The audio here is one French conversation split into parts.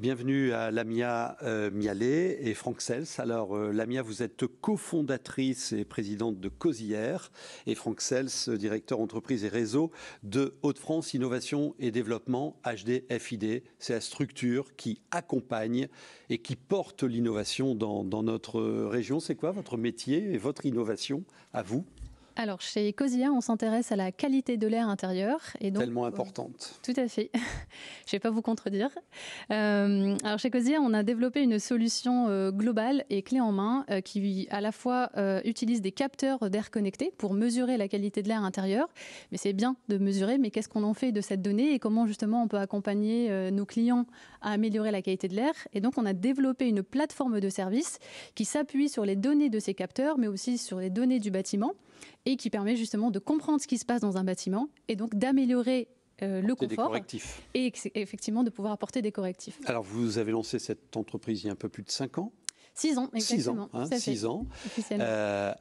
Bienvenue à Lamia Mialet et Franck Sels. Alors Lamia, vous êtes cofondatrice et présidente de Cosière et Franck Sels, directeur entreprise et réseau de Hauts-de-France Innovation et Développement HDFiD. C'est la structure qui accompagne et qui porte l'innovation dans notre région. C'est quoi votre métier et votre innovation à vous ? Alors, chez Cosière, on s'intéresse à la qualité de l'air intérieur. Et donc, tellement importante. Tout à fait. Je ne vais pas vous contredire. Alors, chez Cosière, on a développé une solution globale et clé en main qui, à la fois, utilise des capteurs d'air connectés pour mesurer la qualité de l'air intérieur. Mais c'est bien de mesurer, mais qu'est-ce qu'on en fait de cette donnée et comment, justement, on peut accompagner nos clients à améliorer la qualité de l'air. Et donc, on a développé une plateforme de service qui s'appuie sur les données de ces capteurs, mais aussi sur les données du bâtiment, et qui permet justement de comprendre ce qui se passe dans un bâtiment et donc d'améliorer le confort et effectivement de pouvoir apporter des correctifs. Alors vous avez lancé cette entreprise il y a un peu plus de 5 ans. 6 ans, exactement. 6 ans,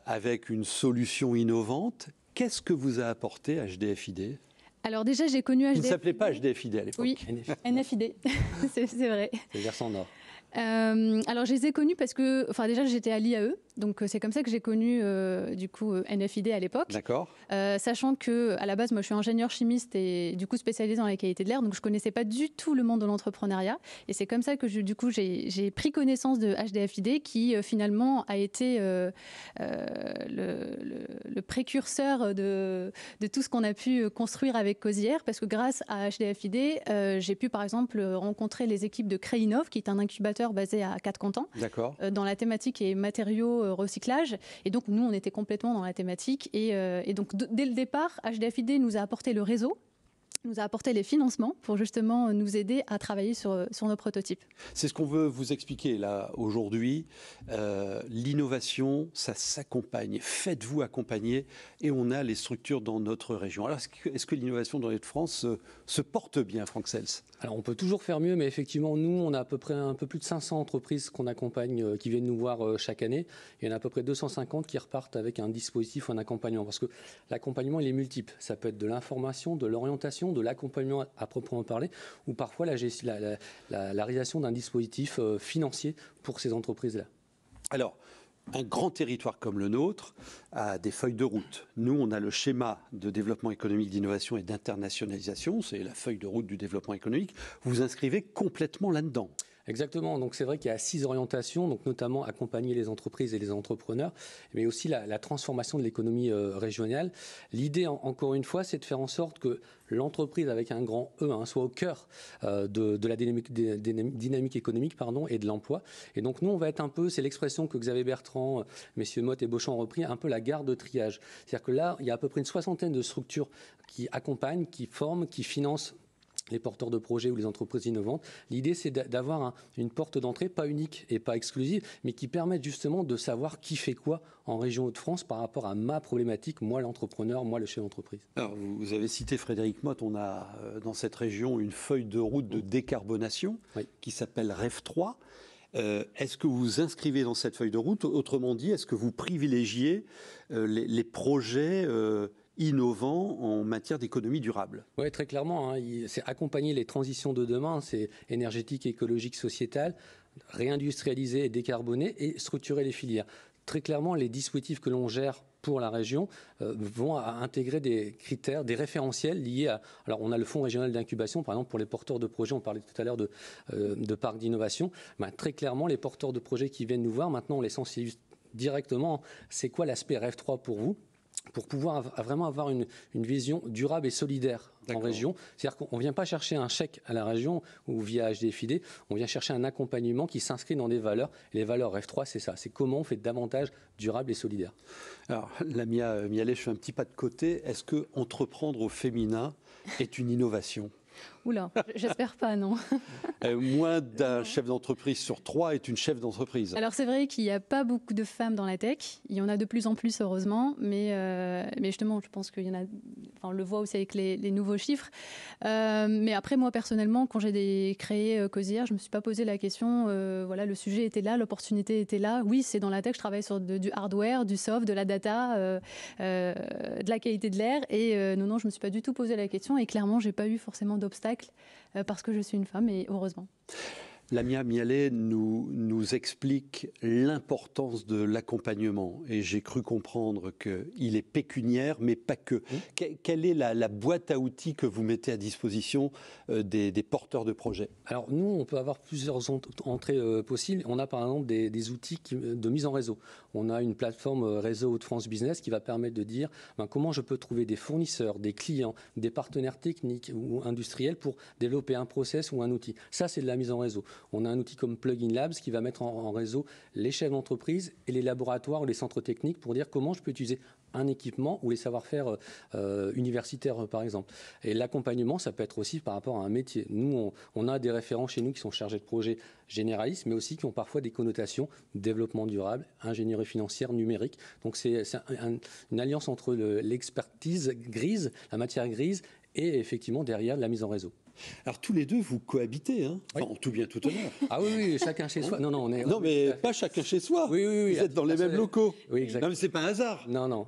avec une solution innovante. Qu'est-ce que vous a apporté HDFiD ? Alors déjà, j'ai connu HDFiD. Vous ne s'appelez pas HDFiD à l'époque. Oui, NFiD, c'est vrai. C'est le versant nord. Alors je les ai connus parce que, enfin déjà j'étais à l'IAE, donc c'est comme ça que j'ai connu du coup NFiD à l'époque. D'accord. Sachant que à la base moi je suis ingénieur chimiste et du coup spécialisée dans la qualité de l'air, donc je connaissais pas du tout le monde de l'entrepreneuriat et c'est comme ça que j'ai pris connaissance de HDFiD qui finalement a été le précurseur de tout ce qu'on a pu construire avec Cosière, parce que grâce à HDFiD j'ai pu par exemple rencontrer les équipes de Créinov qui est un incubateur basé à Quatre-Cantons, dans la thématique et matériaux recyclage. Et donc, nous, on était complètement dans la thématique. Et donc, dès le départ, HDFiD nous a apporté le réseau, nous a apporté les financements pour justement nous aider à travailler sur nos prototypes. C'est ce qu'on veut vous expliquer là aujourd'hui. L'innovation, ça s'accompagne. Faites-vous accompagner et on a les structures dans notre région. Alors, est-ce que l'innovation dans les Hauts-de-France se porte bien, Franck Sels ? Alors, on peut toujours faire mieux, mais effectivement, nous, on a à peu près un peu plus de 500 entreprises qu'on accompagne, qui viennent nous voir chaque année. Il y en a à peu près 250 qui repartent avec un dispositif ou un accompagnement. Parce que l'accompagnement, il est multiple. Ça peut être de l'information, de l'orientation, de l'accompagnement à proprement parler, ou parfois la réalisation d'un dispositif financier pour ces entreprises-là. Alors, un grand territoire comme le nôtre a des feuilles de route. Nous, on a le schéma de développement économique, d'innovation et d'internationalisation. C'est la feuille de route du développement économique. Vous vous inscrivez complètement là-dedans. Exactement. Donc c'est vrai qu'il y a 6 orientations, donc notamment accompagner les entreprises et les entrepreneurs, mais aussi la transformation de l'économie régionale. L'idée, encore une fois, c'est de faire en sorte que l'entreprise avec un grand E soit au cœur de la dynamique économique et de l'emploi. Et donc nous, on va être un peu, c'est l'expression que Xavier Bertrand, messieurs Motte et Beauchamp ont repris, un peu la gare de triage. C'est-à-dire que là, il y a à peu près une 60aine de structures qui accompagnent, qui forment, qui financent les porteurs de projets ou les entreprises innovantes. L'idée, c'est d'avoir une porte d'entrée, pas unique et pas exclusive, mais qui permette justement de savoir qui fait quoi en région Hauts-de-France par rapport à ma problématique, moi l'entrepreneur, moi le chef d'entreprise. Alors, vous avez cité Frédéric Motte, on a dans cette région une feuille de route de décarbonation qui s'appelle REV 3. Est-ce que vous vous inscrivez dans cette feuille de route ? Autrement dit, est-ce que vous privilégiez les projets innovant en matière d'économie durable? Oui, très clairement. C'est accompagner les transitions de demain, c'est énergétique, écologique, sociétale, réindustrialiser et décarboner et structurer les filières. Très clairement, les dispositifs que l'on gère pour la région vont intégrer des critères, des référentiels liés à... Alors, on a le fonds régional d'incubation, par exemple, pour les porteurs de projets. On parlait tout à l'heure de parcs d'innovation. Très clairement, les porteurs de projets qui viennent nous voir, maintenant, on les sensibilise directement. C'est quoi l'aspect REV 3 pour vous ? Pour pouvoir vraiment avoir une vision durable et solidaire en région. C'est-à-dire qu'on ne vient pas chercher un chèque à la région ou via HDFiD, on vient chercher un accompagnement qui s'inscrit dans des valeurs. Et les valeurs REV3, c'est ça. C'est comment on fait davantage durable et solidaire. Alors, Lamia Mialet, je fais un petit pas de côté. Est-ce que entreprendre au féminin est une innovation ? Oula, j'espère pas, non. Moins d'un chef d'entreprise sur 3 est une chef d'entreprise. Alors c'est vrai qu'il n'y a pas beaucoup de femmes dans la tech. Il y en a de plus en plus, heureusement. Mais justement, je pense qu'il y en a... Enfin, on le voit aussi avec les nouveaux chiffres. Mais après, moi, personnellement, quand j'ai créé Cosière, je ne me suis pas posé la question. Voilà, le sujet était là, l'opportunité était là. Oui, c'est dans la tech, je travaille sur du hardware, du soft, de la data, de la qualité de l'air. Et non, je ne me suis pas du tout posé la question. Et clairement, je n'ai pas eu forcément d'obstacle parce que je suis une femme, et heureusement. Lamia Mialet nous explique l'importance de l'accompagnement et j'ai cru comprendre qu'il est pécuniaire mais pas que. Quelle est la boîte à outils que vous mettez à disposition des porteurs de projets? Alors nous, on peut avoir plusieurs entrées possibles. On a par exemple des outils de mise en réseau. On a une plateforme réseau Hauts-de-France Business qui va permettre de dire comment je peux trouver des fournisseurs, des clients, des partenaires techniques ou industriels pour développer un process ou un outil. Ça, c'est de la mise en réseau. On a un outil comme Plugin Labs qui va mettre en réseau les chefs d'entreprise et les laboratoires ou les centres techniques pour dire comment je peux utiliser un équipement ou les savoir-faire universitaires, par exemple. Et l'accompagnement, ça peut être aussi par rapport à un métier. Nous, on a des référents chez nous qui sont chargés de projets généralistes, mais aussi qui ont parfois des connotations développement durable, ingénierie financière, numérique. Donc, c'est une alliance entre l'expertise grise, la matière grise, et effectivement, derrière, la mise en réseau. Alors tous les deux, vous cohabitez, hein, oui. En tout bien, tout honneur. Ah oui, chacun chez soi. Non, mais pas chacun chez soi. Oui. Vous êtes dans les mêmes locaux. Oui, exactement. Non, mais c'est pas un hasard. Non.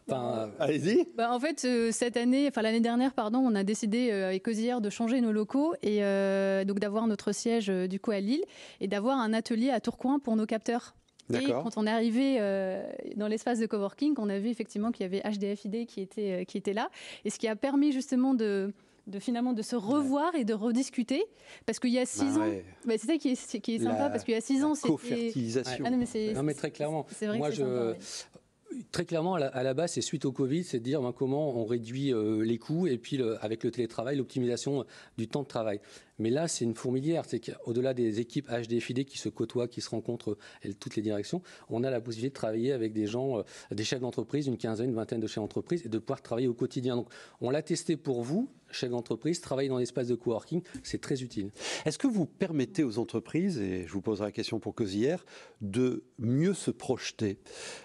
Enfin, allez-y. En fait, l'année dernière, on a décidé avec Cosière de changer nos locaux et donc d'avoir notre siège du coup à Lille et d'avoir un atelier à Tourcoing pour nos capteurs. Et quand on est arrivé dans l'espace de coworking, on a vu effectivement qu'il y avait HDFiD qui était là, et ce qui a permis justement finalement de se revoir et de rediscuter, parce qu'il y a 6 ans, c'est ça qui est sympa, parce qu'il y a 6 ans, c'était co-fertilisation. Non mais très clairement, c'est vrai que c'est sympa, très clairement, à la base, c'est suite au Covid, c'est de dire comment on réduit les coûts et puis avec le télétravail, l'optimisation du temps de travail. Mais là, c'est une fourmilière. C'est qu'au-delà des équipes HDFiD qui se côtoient, qui se rencontrent toutes les directions, on a la possibilité de travailler avec des gens, des chefs d'entreprise, une quinzaine, une vingtaine de chefs d'entreprise, et de pouvoir travailler au quotidien. Donc, on l'a testé pour vous, chefs d'entreprise, travailler dans l'espace de coworking, c'est très utile. Est-ce que vous permettez aux entreprises, et je vous poserai la question pour Cosière, de mieux se projeter?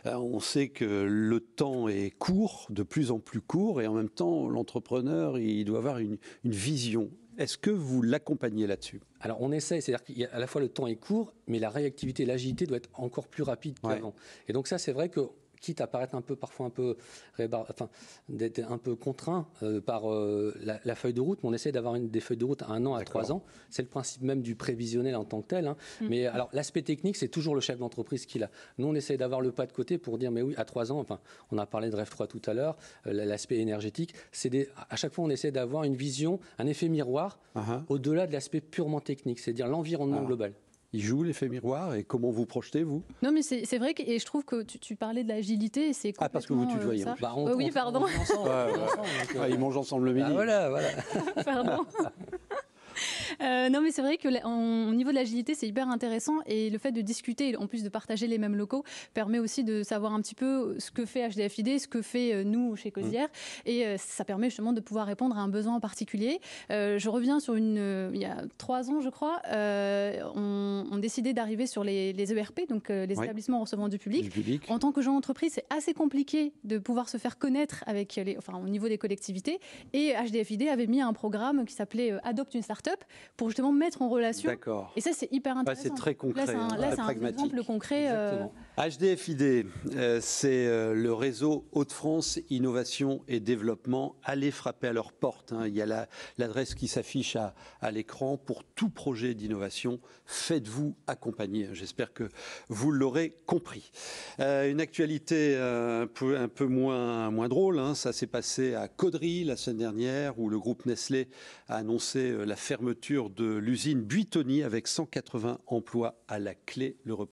On sait que le temps est court, de plus en plus court, et en même temps, l'entrepreneur, il doit avoir une vision. Est-ce que vous l'accompagnez là-dessus? Alors on essaie, c'est-à-dire qu'à la fois le temps est court, mais la réactivité, l'agilité doit être encore plus rapide qu'avant. Et donc ça, c'est vrai que, quitte à paraître d'être un peu contraint par la feuille de route, mais on essaie d'avoir des feuilles de route à 1 an, à 3 ans. C'est le principe même du prévisionnel en tant que tel. Mais alors l'aspect technique, c'est toujours le chef d'entreprise qui l'a. Nous, on essaie d'avoir le pas de côté pour dire, mais oui, à 3 ans, on a parlé de Rêve 3 tout à l'heure, l'aspect énergétique, à chaque fois, on essaie d'avoir une vision, un effet miroir, au-delà de l'aspect purement technique, c'est-à-dire l'environnement global. Il joue l'effet miroir, et comment vous projetez, vous? Non, mais c'est vrai, et je trouve que tu parlais de l'agilité, et c'est complètement parce que vous tutoyez. ça. Oui, pardon. Ils mangent ensemble le midi. Voilà. Pardon. Non, mais c'est vrai que au niveau de l'agilité, c'est hyper intéressant, et le fait de discuter, en plus de partager les mêmes locaux, permet aussi de savoir un petit peu ce que fait HDFiD, ce que fait nous chez Cosière, et ça permet justement de pouvoir répondre à un besoin en particulier. Je reviens sur il y a 3 ans, je crois, on décidait d'arriver sur les ERP, donc les établissements recevant du public. En tant que jeune entreprise, c'est assez compliqué de pouvoir se faire connaître avec au niveau des collectivités, et HDFiD avait mis un programme qui s'appelait Adopte une start-up pour justement mettre en relation. D'accord. Et ça, c'est hyper intéressant. C'est très concret. Là, c'est un exemple concret. HDFiD, c'est le réseau Hauts-de-France Innovation et Développement. Allez frapper à leur porte. Il y a l'adresse qui s'affiche à l'écran. Pour tout projet d'innovation, faites-vous accompagner. J'espère que vous l'aurez compris. Une actualité un peu moins drôle. Ça s'est passé à Caudry la semaine dernière, où le groupe Nestlé a annoncé la fermeture de l'usine Buitoni avec 180 emplois à la clé. Le